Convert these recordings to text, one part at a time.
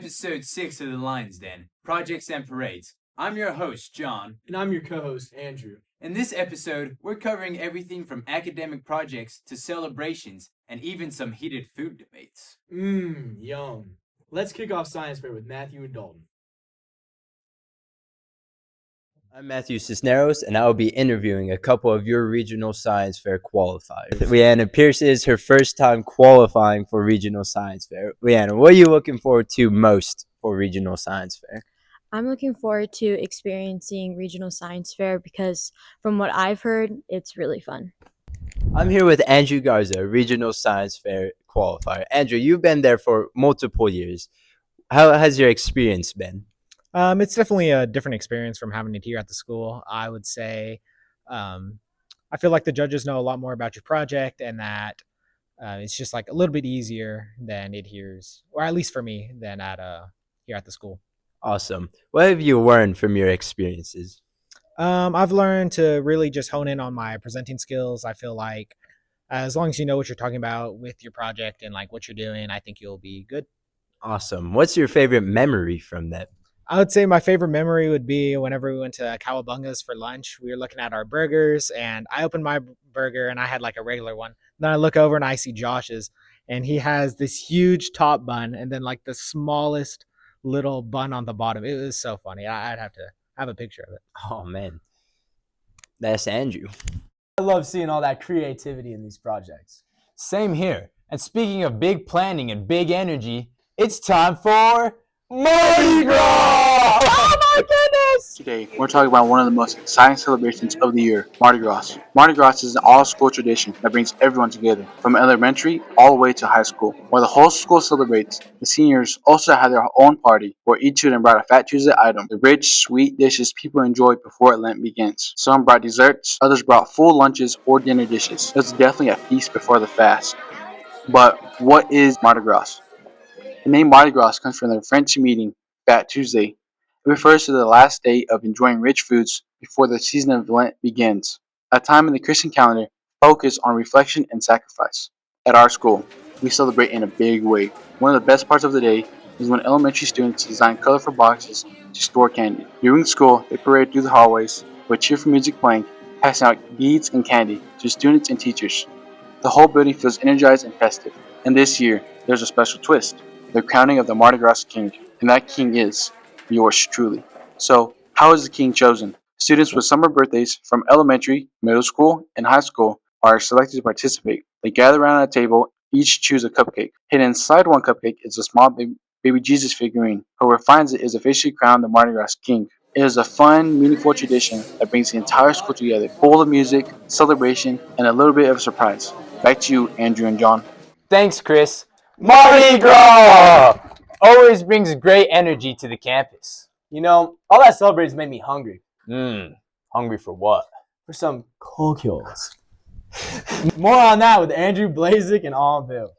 episode 6 of The Lion's Den, Projects and Parades. I'm your host, John. And I'm your co-host, Andrew. In this episode, we're covering everything from academic projects to celebrations and even some heated food debates. Yum. Let's kick off science fair with Matthew and Dalton. I'm Matthew Sisneros, and I will be interviewing a couple of your regional science fair qualifiers. Leanna Pierce is her first time qualifying for regional science fair. Leanna, what are you looking forward to most for regional science fair? I'm looking forward to experiencing regional science fair because from what I've heard, it's really fun. I'm here with Andrew Garza, regional science fair qualifier. Andrew, you've been there for multiple years. How has your experience been? It's definitely a different experience from having it here at the school. I would say I feel like the judges know a lot more about your project and that it's just like a little bit easier than it hears, or at least for me, than at here at the school. Awesome. What have you learned from your experiences? I've learned to really just hone in on my presenting skills. I feel like as long as you know what you're talking about with your project and like what you're doing, I think you'll be good. Awesome. What's your favorite memory from that? I would say my favorite memory would be whenever we went to Cowabunga's for lunch. We were looking at our burgers, and I opened my burger, and I had like a regular one. Then I look over, and I see Josh's, and he has this huge top bun, and then like the smallest little bun on the bottom. It was so funny. I'd have to have a picture of it. Oh, man. That's Andrew. I love seeing all that creativity in these projects. Same here. And speaking of big planning and big energy, it's time for Mardi Gras! Oh my goodness! Today, we're talking about one of the most exciting celebrations of the year, Mardi Gras. Mardi Gras is an all-school tradition that brings everyone together, from elementary all the way to high school. While the whole school celebrates, the seniors also have their own party, where each student brought a Fat Tuesday item, the rich, sweet dishes people enjoy before Lent begins. Some brought desserts, others brought full lunches or dinner dishes. It was definitely a feast before the fast. But what is Mardi Gras? The name Mardi Gras comes from the French meaning Fat Tuesday. It refers to the last day of enjoying rich foods before the season of Lent begins, a time in the Christian calendar focused on reflection and sacrifice. At our school, we celebrate in a big way. One of the best parts of the day is when elementary students design colorful boxes to store candy. During school, they parade through the hallways with cheerful music playing, passing out beads and candy to students and teachers. The whole building feels energized and festive. And this year, there's a special twist: the crowning of the Mardi Gras king, and that king is yours truly. So, how is the king chosen? Students with summer birthdays from elementary, middle school, and high school are selected to participate. They gather around a table, each choose a cupcake. Hidden inside one cupcake is a small baby Jesus figurine. Whoever finds it is officially crowned the Mardi Gras king. It is a fun, meaningful tradition that brings the entire school together, full of music, celebration, and a little bit of surprise. Back to you, Andrew and John. Thanks, Chris. Mardi Gras always brings great energy to the campus. You know, all that celebrates made me hungry. Hungry for what? For some coquilles. More on that with Andrew, Blazek, and Allville.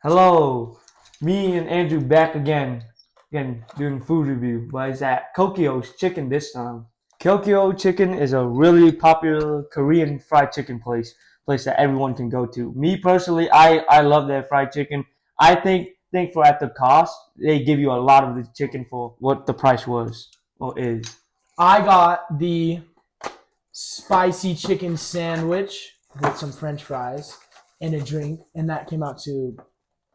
Hello, me and Andrew back again doing food review, but it's at Kokyo's Chicken this time. Kokyo Chicken is a really popular Korean fried chicken place that everyone can go to. Me personally, I love their fried chicken. I think for at the cost, they give you a lot of the chicken for what the price was or is. I got the spicy chicken sandwich with some french fries and a drink, and that came out to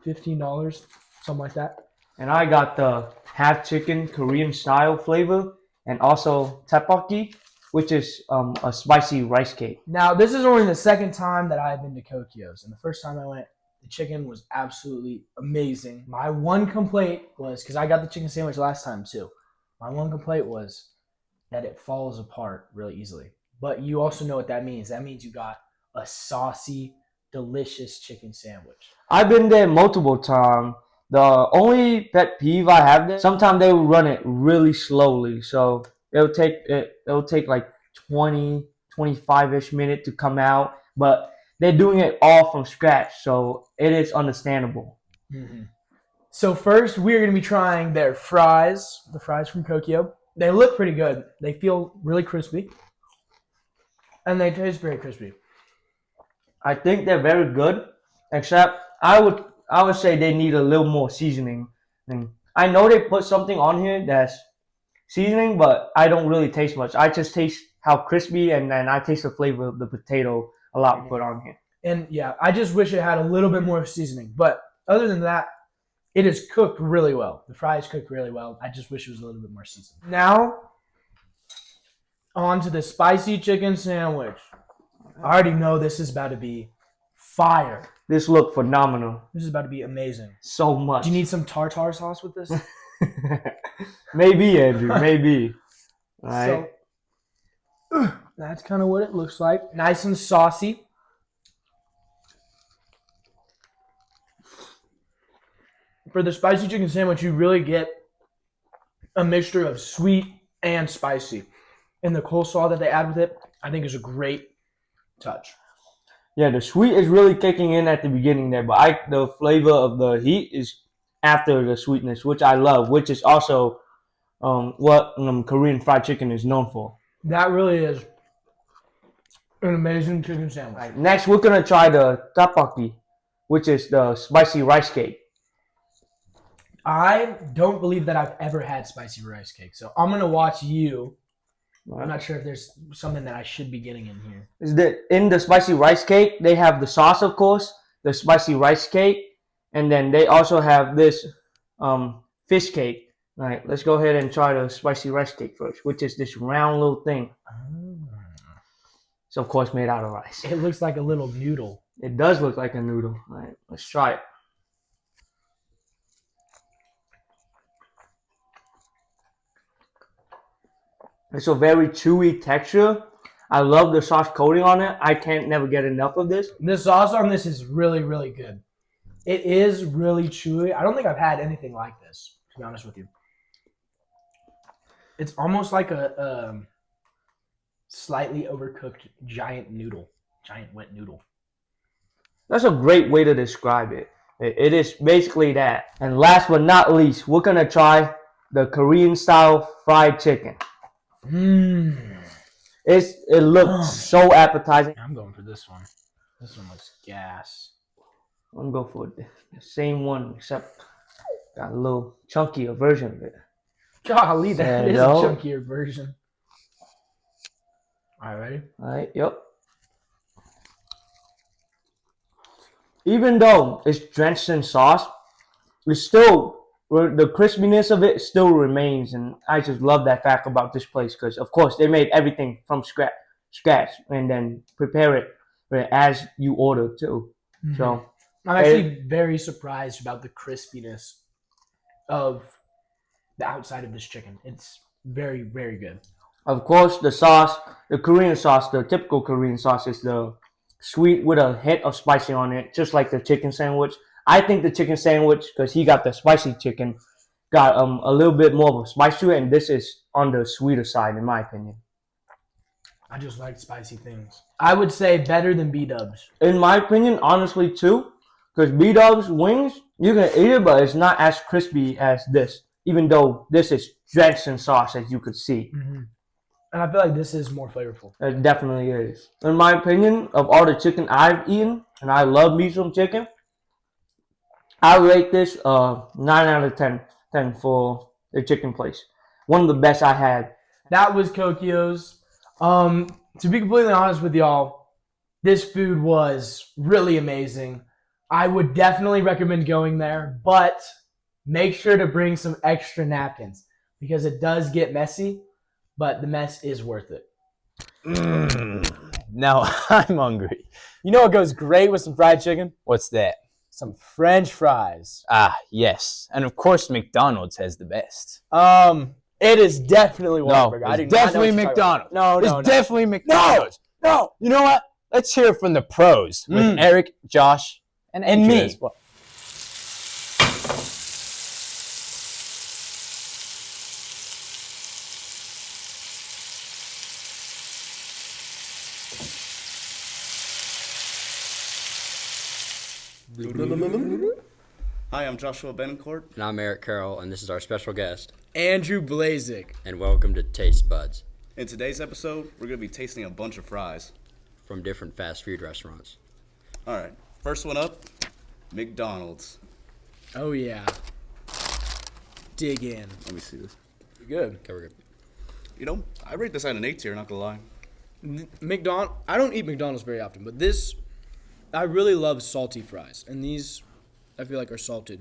$15, something like that. And I got the half chicken Korean style flavor and also tteokbokki, which is a spicy rice cake. Now, this is only the second time that I've been to Kokyo's, and the first time I went, the chicken was absolutely amazing. My one complaint was, because I got the chicken sandwich last time too, my one complaint was that it falls apart really easily. But you also know what that means. That means you got a saucy, delicious chicken sandwich. I've been there multiple times. The only pet peeve I have there, sometimes they will run it really slowly. So it'll take like 20, 25-ish minutes to come out. But they're doing it all from scratch, so it is understandable. Mm-hmm. So first, we're going to be trying their fries, the fries from Kokyo. They look pretty good. They feel really crispy, and they taste very crispy. I think they're very good, except I would say they need a little more seasoning. I know they put something on here that's seasoning, but I don't really taste much. I just taste how crispy, and then I taste the flavor of the potato a lot put on here. And yeah, I just wish it had a little bit more seasoning. But other than that, it is cooked really well. The fries cooked really well. I just wish it was a little bit more seasoned. Now, on to the spicy chicken sandwich. I already know this is about to be fire. This looked phenomenal. This is about to be amazing. So much. Do you need some tartar sauce with this? Maybe, Andrew. Maybe. All right. So, that's kind of what it looks like. Nice and saucy. For the spicy chicken sandwich, you really get a mixture of sweet and spicy. And the coleslaw that they add with it, I think is a great touch. Yeah, the sweet is really kicking in at the beginning there, but the flavor of the heat is after the sweetness, which I love, which is also what Korean fried chicken is known for. That really is an amazing chicken sandwich. Right, next, we're going to try the tteokbokki, which is the spicy rice cake. I don't believe that I've ever had spicy rice cake, so I'm going to watch you. I'm not sure if there's something that I should be getting in here. In the spicy rice cake, they have the sauce, of course, the spicy rice cake, and then they also have this fish cake. All right, let's go ahead and try the spicy rice cake first, which is this round little thing. It's, of course, made out of rice. It looks like a little noodle. It does look like a noodle. All right, let's try it. It's a very chewy texture. I love the sauce coating on it. I can't never get enough of this. The sauce on this is really, really good. It is really chewy. I don't think I've had anything like this, to be honest with you. It's almost like a slightly overcooked giant wet noodle. That's a great way to describe it. It is basically that. And last but not least, we're going to try the Korean style fried chicken. It looks so appetizing. I'm going for this one. This one looks gas. I'm going for the same one, except got a little chunkier version of it. Golly, that is a chunkier version. All right, ready? All right, yep. Even though it's drenched in sauce, it's still, the crispiness of it still remains, and I just love that fact about this place because, of course, they made everything from scratch and then prepare it as you order too. Mm-hmm. So I'm actually very surprised about the crispiness of the outside of this chicken. It's very, very good. Of course, the sauce, the Korean sauce, the typical Korean sauce is the sweet with a hint of spicy on it, just like the chicken sandwich. I think the chicken sandwich, because he got the spicy chicken, got a little bit more of a spice to it, and this is on the sweeter side, in my opinion. I just like spicy things. I would say better than B-dubs. In my opinion, honestly, too, because B-dubs wings, you can eat it, but it's not as crispy as this, even though this is drenched in sauce, as you could see. Mm-hmm. And I feel like this is more flavorful. It definitely is. In my opinion, of all the chicken I've eaten, and I love me some chicken, I rate this 9 out of 10 for the chicken place. One of the best I had. That was Kokio's. To be completely honest with y'all, this food was really amazing. I would definitely recommend going there, but make sure to bring some extra napkins because it does get messy, but the mess is worth it. Now I'm hungry. You know what goes great with some fried chicken? What's that? Some French fries. Ah, yes. And of course, McDonald's has the best. It is definitely Whataburger. No, it's definitely McDonald's. No. It's definitely McDonald's. No. You know what? Let's hear it from the pros with Eric, Josh, and me. As well. Hi, I'm Joshua Bencourt. And I'm Eric Carroll, and this is our special guest, Andrew Blazek. And welcome to Taste Buds. In today's episode, we're going to be tasting a bunch of fries from different fast food restaurants. All right, first one up, McDonald's. Oh, yeah. dig in. Let me see this. Good. Okay, we're good. You know, I rate this at an A tier, not gonna lie. I don't eat McDonald's very often, but this, I really love salty fries. And these, I feel like are salted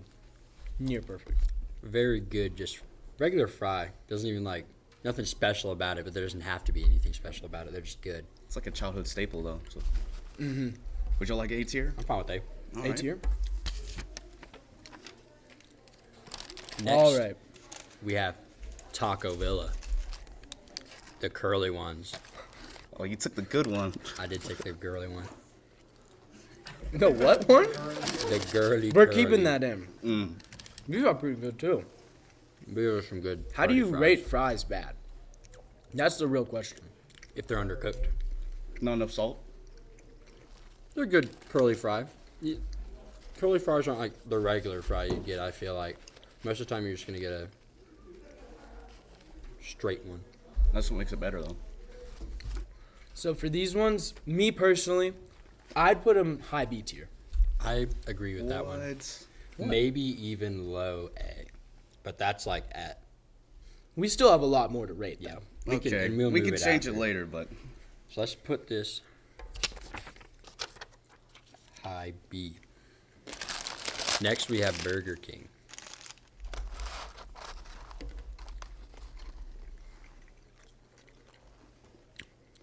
near perfect. Very good, just regular fry. Doesn't even nothing special about it, but there doesn't have to be anything special about it. They're just good. It's like a childhood staple, though. So. Would you like A tier? I'm fine with A. All A right. tier? Next, All right. we have Taco Villa. The curly ones. Oh, you took the good one. I did take the girly one. The what one? The girly. We're curly. keeping that in. Mm. These are pretty good too. These are some good. How do curly you fries. rate fries bad? That's the real question. If they're undercooked? Not enough salt. They're good curly fry. Curly fries aren't like the regular fry you get. I feel like most of the time you're just gonna get a straight one. That's what makes it better, though. So for these ones, me personally, I'd put them high B tier. I agree with that one. What? Maybe even low A, but that's like at. We still have a lot more to rate though. We Okay, can, and we'll we move can change after. it later, but So let's put this high B. Next we have Burger King.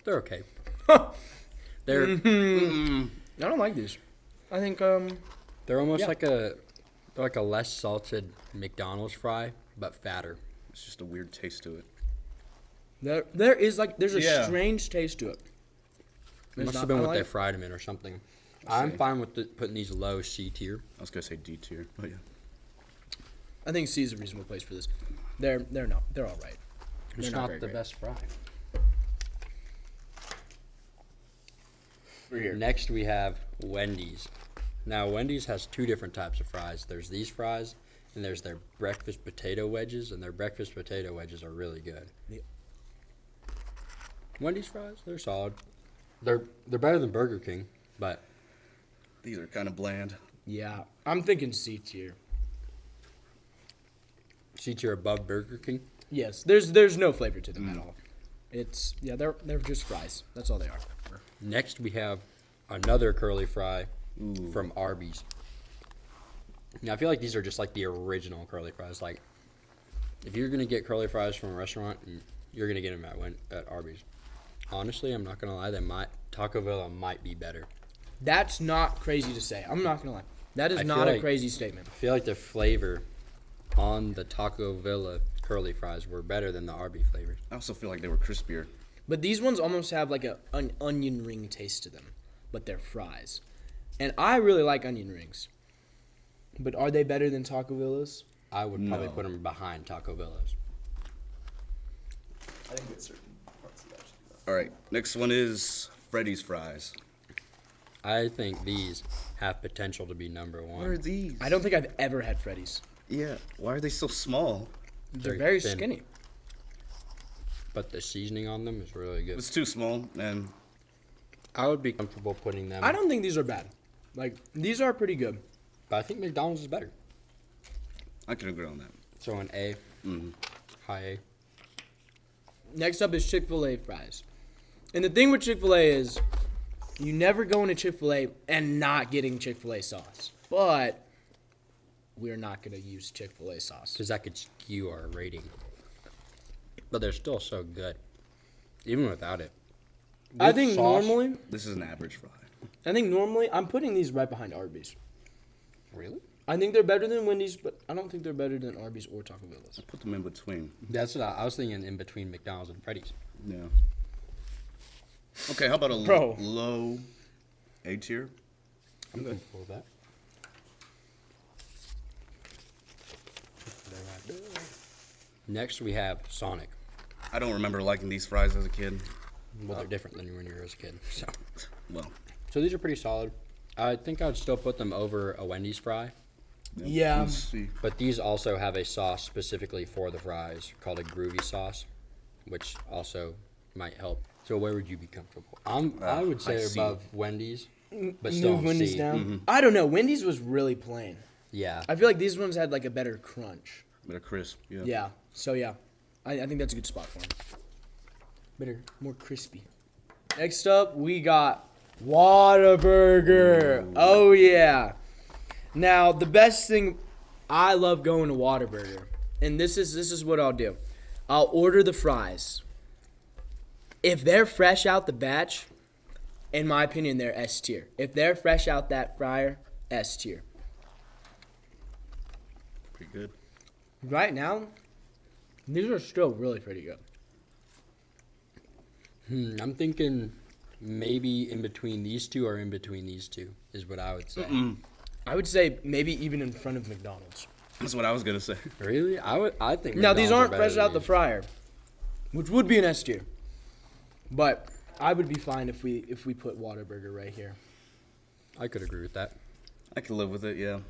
They're okay. They're I don't like these. I think they're almost Yeah. like a less salted McDonald's fry, but fatter. it's just a weird taste to it. there's a Yeah. strange taste to it. It must have been what they fried them in or something. I'm fine with putting these low C tier. I was gonna say D tier, but yeah. I think C is a reasonable place for this. They're all right. It's They're not very the great. best fry. We're here. Next we have Wendy's. Now Wendy's has two different types of fries. There's these fries, and there's their breakfast potato wedges, and their breakfast potato wedges are really good. Yeah. Wendy's fries, they're solid. They're better than Burger King, but These are kind of bland. Yeah, I'm thinking C tier. C tier above Burger King. Yes, there's no flavor to them at all. It's they're just fries. That's all they are. Next we have another curly fry from Arby's. Now I feel like these are just like the original curly fries. Like if you're gonna get curly fries from a restaurant, you're gonna get them at Arby's. Honestly, I'm not gonna lie. Taco Villa might be better. That's not crazy to say. I'm not gonna lie. That is I not feel a like- crazy statement. I feel like the flavor on the Taco Villa curly fries were better than the Arby's flavors. I also feel like they were crispier. But these ones almost have like an onion ring taste to them, but they're fries. And I really like onion rings. But are they better than Taco Villa's? I would probably No. put them behind Taco Villa's. I think it's certain parts of that. All right, next one is Freddy's fries. I think these have potential to be number What are one. these? I don't think I've ever had Freddy's. Yeah, why are they so small? They're They're very thin. skinny. But the seasoning on them is really good. It's too small, and I would be comfortable putting them. I don't think these are bad. Like, these are pretty good. But I think McDonald's is better. I can agree on that. So an A, Mm-hmm. high A. Next up is Chick-fil-A fries. And the thing with Chick-fil-A is you never go into Chick-fil-A and not getting Chick-fil-A sauce. But we're not going to use Chick-fil-A sauce. Because that could skew our rating. But they're still so good. Even without it. I With think sauce- normally This is an average fry. I'm putting these right behind Arby's. Really? I think they're better than Wendy's, but I don't think they're better than Arby's or Taco Bell's. Put them in between. That's what I was thinking in between McDonald's and Freddy's. Yeah. Okay, how about a Bro. low A tier? I'm comfortable with that. Next we have Sonic. I don't remember liking these fries as a kid. Well, they're different than when you were a kid. Well, So these are pretty solid. I think I would still put them over a Wendy's fry. Yeah. let's see. But these also have a sauce specifically for the fries called a groovy sauce, which also might help. So where would you be comfortable? I would I say see. above Wendy's, but still Move on Wendy's C. down. I don't know. Wendy's was really plain. Yeah. I feel like these ones had like a better crunch. Bit of crisp. Yeah. Yeah. So yeah, I think that's a good spot for him. Better, more crispy. Next up, we got Whataburger. Oh yeah. Now the best thing, I love going to Whataburger, and this is what I'll do. I'll order the fries. If they're fresh out the batch, in my opinion, they're S tier. If they're fresh out that fryer, S tier. Pretty good. Right now, these are still really pretty good. I'm thinking maybe in between these two or in between these two is what I would say. I would say maybe even in front of McDonald's. That's what I was gonna say. Really? I think. Now, these McDonald's are aren't better fresh than out the these. fryer, which would be an S tier. But I would be fine if we put Whataburger right here. I could agree with that. I can live with it. Yeah.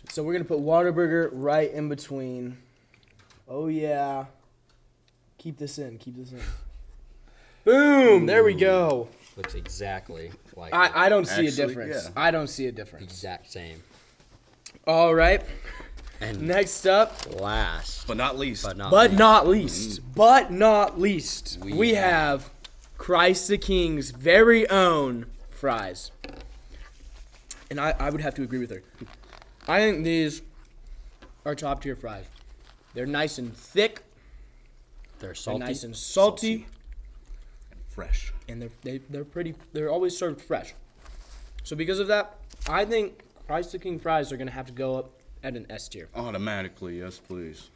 So we're going to put Whataburger right in between. Oh, yeah. Keep this in. Boom! There we go. Looks exactly like I don't see Actually, a difference. yeah. I don't see a difference. exact same. All right. And Next up, last, But not least. but not but least, not least, We we have Christ the King's very own fries. And I would have to agree with her. I think these are top tier fries. They're nice and thick. they're They're salty. nice and salty. Fresh. And they're pretty. They're always served fresh. So because of that, I think Christ the King fries are gonna have to go up at an S tier. Automatically, yes, please.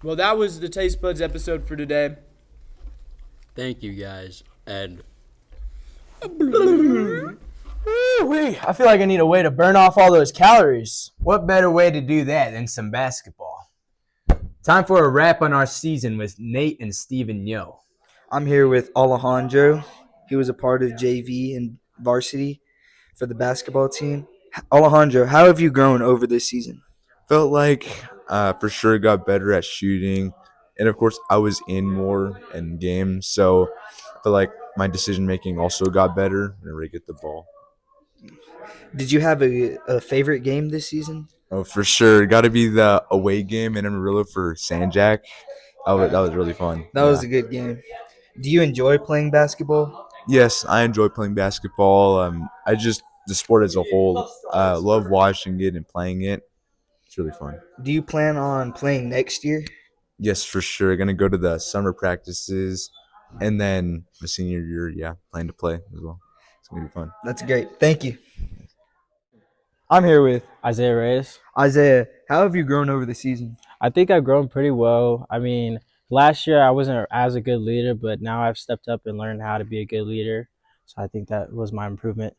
Well, that was the Taste Buds episode for today. Thank you guys, and Woo-wee. I feel like I need a way to burn off all those calories. What better way to do that than some basketball? Time for a wrap on our season with Nate and Steven Yo. I'm here with Alejandro. He was a part of JV and varsity for the basketball team. Alejandro, how have you grown over this season? Felt like for sure got better at shooting. And of course, I was in more in games. So I feel like my decision making also got better whenever I get the ball. Did you have a favorite game this season? Oh, for sure. Got to be the away game in Amarillo for Sanjak. That was really fun. That was a good game. Do you enjoy playing basketball? Yes, I enjoy playing basketball. The sport as a whole, love watching it and playing it. It's really fun. Do you plan on playing next year? Yes, for sure. Going to go to the summer practices and then the senior year, plan to play as well. It's going to be fun. That's great. Thank you. I'm here with Isaiah Reyes. Isaiah, how have you grown over the season? I think I've grown pretty well. I mean, last year I wasn't as a good leader, but now I've stepped up and learned how to be a good leader. So I think that was my improvement.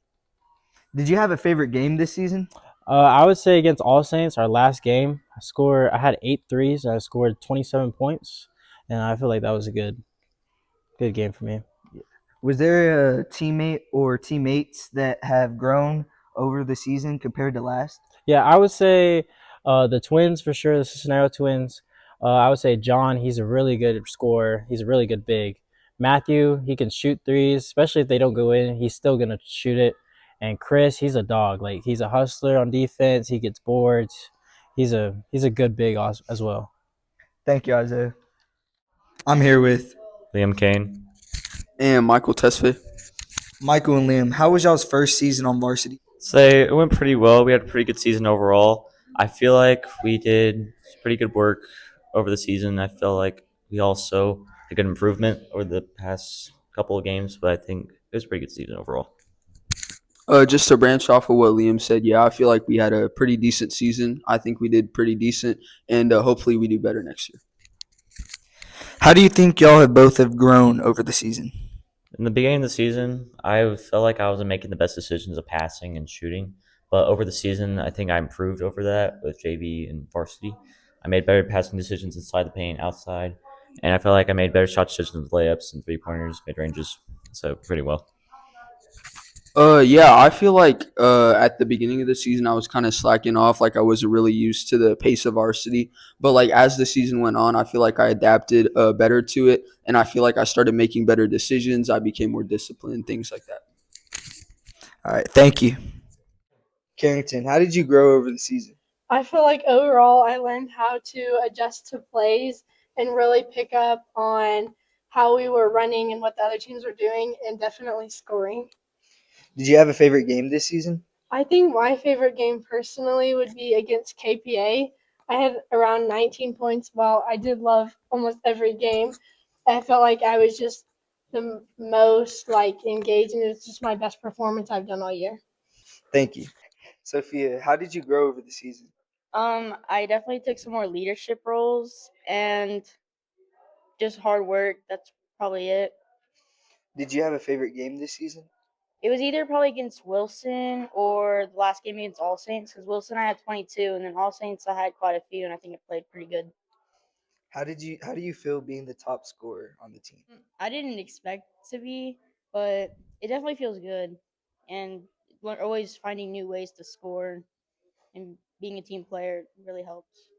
Did you have a favorite game this season? I would say against All Saints, our last game, I had 8 threes and I scored 27 points. And I feel like that was a good game for me. Was there a teammate or teammates that have grown over the season compared to last? Yeah, I would say the twins for sure, the Sisneros twins. I would say John, he's a really good scorer. He's a really good big. Matthew, he can shoot threes, especially if they don't go in. He's still going to shoot it. And Chris, he's a dog. Like, he's a hustler on defense. He gets boards. He's a good big as well. Thank you, Isaiah. I'm here with Liam Kane and Michael Tesfaye. Michael and Liam, how was y'all's first season on varsity? Say it went pretty well. We had a pretty good season overall. I feel like we did pretty good work over the season. I feel like we also had good improvement over the past couple of games, but I think it was a pretty good season overall. Just to branch off of what Liam said, yeah, I feel like we had a pretty decent season. I think we did pretty decent, and hopefully we do better next year. How do you think y'all have grown over the season? In the beginning of the season, I felt like I wasn't making the best decisions of passing and shooting. But over the season, I think I improved over that with JV and varsity. I made better passing decisions inside the paint, outside. And I felt like I made better shot decisions with layups and three-pointers, mid-ranges. So pretty well. Yeah, I feel like at the beginning of the season, I was kind of slacking off. Like, I wasn't really used to the pace of varsity. But, like, as the season went on, I feel like I adapted better to it. And I feel like I started making better decisions. I became more disciplined, things like that. All right, thank you. Carrington, how did you grow over the season? I feel like overall I learned how to adjust to plays and really pick up on how we were running and what the other teams were doing and definitely scoring. Did you have a favorite game this season? I think my favorite game personally would be against KPA. I had around 19 points. While I did love almost every game, I felt like I was just the most engaged, and it was just my best performance I've done all year. Thank you. Sophia, how did you grow over the season? I definitely took some more leadership roles and just hard work. That's probably it. Did you have a favorite game this season? It was either probably against Wilson or the last game against All Saints, because Wilson I had 22, and then All Saints I had quite a few, and I think it played pretty good. How do you feel being the top scorer on the team? I didn't expect to be, but it definitely feels good, and always finding new ways to score and being a team player really helps.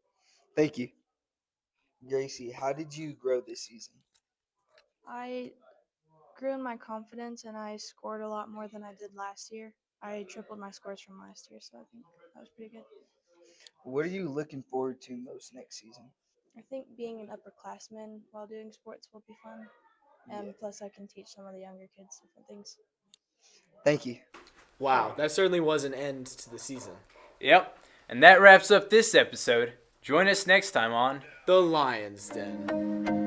Thank you. Gracie, how did you grow this season? I grew in my confidence and I scored a lot more than I did last year. I tripled my scores from last year, so I think that was pretty good. What are you looking forward to most next season? I think being an upperclassman while doing sports will be fun. And plus I can teach some of the younger kids different things. Thank you. Wow, that certainly was an end to the season. Yep. And that wraps up this episode. Join us next time on The Lion's Den.